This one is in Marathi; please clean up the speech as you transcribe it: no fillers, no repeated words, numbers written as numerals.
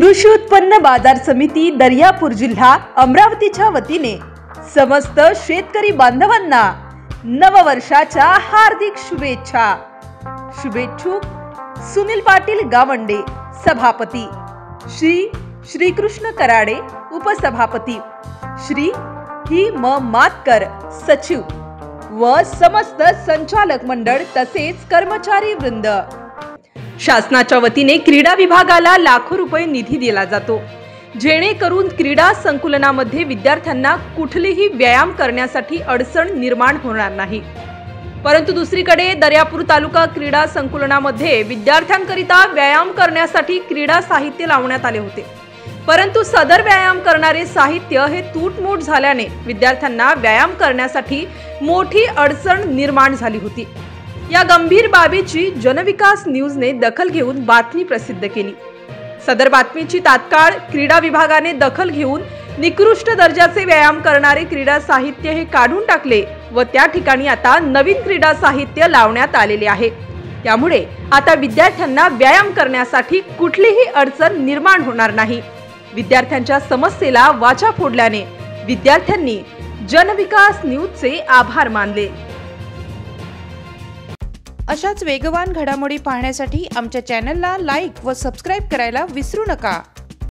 कृषी उत्पन्न बाजार समिती दर्यापूर जिल्हा अमरावतीच्या वतीने समस्त शेतकरी बांधवांना नववर्षाच्या हार्दिक शुभेच्छा। शुभेच्छुक सुनील पाटील गावंडे सभापती, श्रीकृष्ण कराडे उपसभापती, श्री ही म मातकर सचिव व समस्त संचालक मंडळ तसेच कर्मचारी वृंद। शासनाच्या वतीने क्रीडा विभागाला लाखो रुपये निधी दिला जातो, जेणेकरून क्रीडा संकुलनामध्ये विद्यार्थ्यांना कुठलीही व्यायाम करण्यासाठी अडचण निर्माण होणार नाही। परंतु दुसरीकडे दर्यापूर तालुका क्रीडा संकुलनामध्ये विद्यार्थ्यांकरिता व्यायाम करण्यासाठी क्रीडा साहित्य लावण्यात आले होते, परंतु सदर व्यायाम करणारे साहित्य हे तूटमूट झाल्याने विद्यार्थ्यांना व्यायाम करण्यासाठी मोठी अडचण निर्माण झाली होती। या गंभीर बाबीची जनविकास न्यूजने दखल घेऊन बातमी प्रसिद्ध केली। सदर बातमीची तात्काळ क्रीडा विभागाने दखल घेऊन निकृष्ट दर्जाचे व्यायाम करणारे क्रीडा साहित्य हे काढून टाकले व त्या ठिकाणी आता नवीन क्रीडा साहित्य लावण्यात आलेले आहे। त्यामुळे आता विद्यार्थ्यांना व्यायाम करण्यासाठी कुठलीही अडचण निर्माण होणार नाही। विद्यार्थ्यांच्या समस्येला वाचा फोडल्याने विद्यार्थ्यांनी जनविकास न्यूजचे आभार मानले। अशाच वेगवान घडामोडी पाहण्यासाठी आमच्या चॅनलला लाईक व सबस्क्राइब करायला विसरू नका।